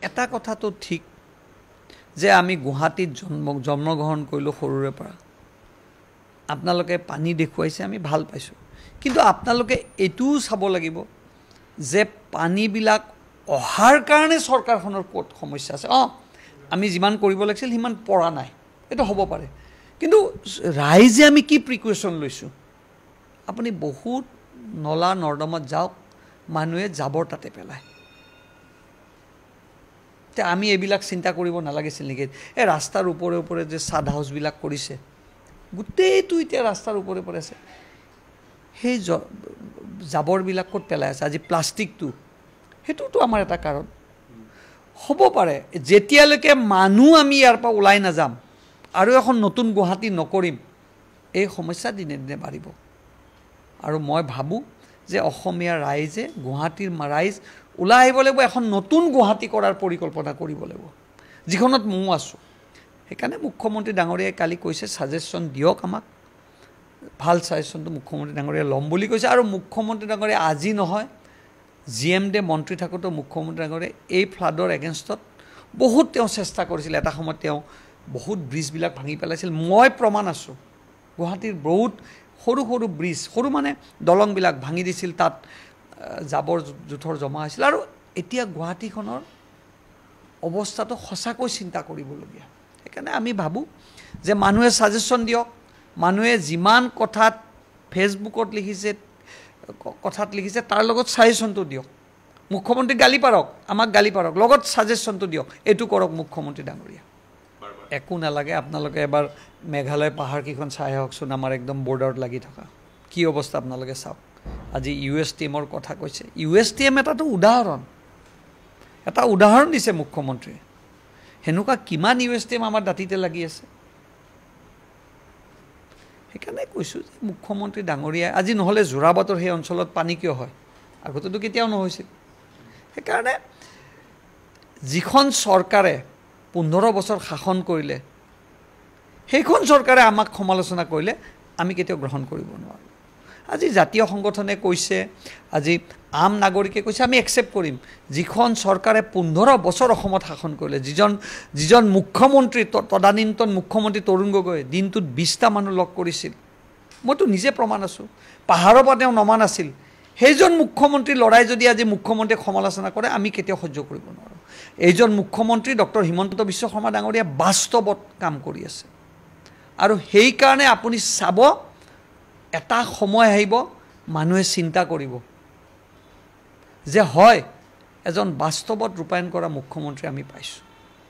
এটা কথাটো ঠিক যে আমি গুৱাহাটীত জন্মগ্ৰহণ কৰিলোঁ সৰুৰে পৰা আপোনালোকে পানী দেখুৱাইছে আমি ভাল পাইছোঁ কিন্তু আপোনালোকে এইটোও চাব লাগিব যে পানীবিলাক অহাৰ কাৰণে চৰকাৰখনৰ ক'ত সমস্যা আছে আমি যিমান কৰিব লাগিছিল সিমান পৰা নাই এইটো হ'ব পাৰে কিন্তু ৰাইজে আমি কি প্ৰিকশ্যন লৈছোঁ আপুনি বহুত নলা নৰ্দমাত যাওক মানুহে জাবৰ তাতে পেলায় তে আমি এইবিলাক চিন্তা কৰিব নালাগিছিল নেকি এই ৰাস্তাৰ ওপৰে ওপৰে যে ছাদ হাউচবিলাক কৰিছে গোটেইটো এতিয়া ৰাস্তাৰ ওপৰে ওপৰে আছে সেই জাবৰবিলাক ক'ত পেলাই আছে আজি প্লাষ্টিকটো সেইটোতো আমাৰ এটা কাৰণ হ'ব পাৰে যেতিয়ালৈকে মানুহ আমি ইয়াৰ পৰা ওলাই নাযাম আৰু এখন নতুন গুৱাহাটী নকৰিম এই সমস্যা দিনে দিনে বাঢ়িব আৰু মই ভাবোঁ যে অসমীয়া ৰাইজে গুৱাহাটীৰ ৰাইজ ওলাই আহিব লাগিব এখন নতুন গুৱাহাটী কৰাৰ পৰিকল্পনা কৰিব লাগিব যিখনত ময়ো আছোঁ সেইকাৰণে মুখ্যমন্ত্ৰী ডাঙৰীয়াই কালি কৈছে ছাজেশ্যন দিয়ক আমাক ভাল ছাজেশ্যনটো মুখ্যমন্ত্ৰী ডাঙৰীয়াই ল'ম বুলি কৈছে আৰু মুখ্যমন্ত্ৰী ডাঙৰীয়াই আজি নহয় GMD মন্ত্ৰী থাকোঁতে মুখ্যমন্ত্ৰী ডাঙৰীয়াই এই ফ্লাডৰ এগেইনষ্টত বহুত তেওঁ চেষ্টা কৰিছিল এটা সময়ত তেওঁ বহুত ব্ৰিজবিলাক ভাঙি পেলাইছিল মই প্ৰমাণ আছোঁ গুৱাহাটীৰ বহুত সৰু সৰু ব্ৰিজ সৰু মানে দলংবিলাক ভাঙি দিছিল তাত জাবৰ জোঁথৰ জমা হৈছিল আৰু এতিয়া গুৱাহাটীখনৰ অৱস্থাটো সঁচাকৈ চিন্তা কৰিবলগীয়া সেইকাৰণে আমি ভাবোঁ যে মানুহে ছাজেশ্যন দিয়ক মানুহে যিমান কথাত ফেচবুকত লিখিছে তাৰ লগত ছাজেশ্যনটো দিয়ক মুখ্যমন্ত্ৰী গালি পাৰক আমাক গালি পাৰক লগত ছাজেশ্যনটো দিয়ক এইটো কৰক মুখ্যমন্ত্ৰী ডাঙৰীয়া একো নালাগে আপোনালোকে এবাৰ মেঘালয় পাহাৰকেইখন চাই আহকচোন আমাৰ একদম বৰ্ডাৰত লাগি থকা কি অৱস্থা আপোনালোকে চাওক আজি USTMৰ কথা কৈছে USTM এটাতো উদাহৰণ দিছে মুখ্যমন্ত্ৰীয়ে সেনেকুৱা কিমান USTM আমাৰ দাঁতিতে লাগি আছে সেইকাৰণে কৈছোঁ যে মুখ্যমন্ত্ৰী ডাঙৰীয়া আজি নহ'লে যোৰাবাটৰ সেই অঞ্চলত পানী কিয় হয় আগতেতো কেতিয়াও নহৈছিল সেইকাৰণে যিখন চৰকাৰে 15 বছৰ শাসন কৰিলে সেইখন চৰকাৰে আমাক সমালোচনা কৰিলে আমি কেতিয়াও গ্ৰহণ কৰিব নোৱাৰোঁ আজি জাতীয় সংগঠনে কৈছে আজি আম নাগৰিকে কৈছে আমি একচেপ্ট কৰিম যিখন চৰকাৰে 15 বছৰ অসমত শাসন কৰিলে যিজন মুখ্যমন্ত্ৰী তদানীন্তন মুখ্যমন্ত্ৰী তৰুণ গগৈ দিনটোত 20টা মানুহ লগ কৰিছিল মইতো নিজে প্ৰমাণ আছোঁ পাহাৰৰ পৰা তেওঁ নমা নাছিল সেইজন মুখ্যমন্ত্ৰী লৰাই যদি আজি মুখ্যমন্ত্ৰীক সমালোচনা কৰে আমি কেতিয়াও সহ্য কৰিব নোৱাৰোঁ এইজন মুখ্যমন্ত্ৰী ডক্টৰ হিমন্ত বিশ্ব শৰ্মা ডাঙৰীয়া বাস্তৱত কাম কৰি আছে আৰু সেইকাৰণে আপুনি চাব এটা সময় আহিব মানুহে চিন্তা কৰিব যে হয় এজন বাস্তৱত ৰূপায়ণ কৰা মুখ্যমন্ত্ৰী আমি পাইছোঁ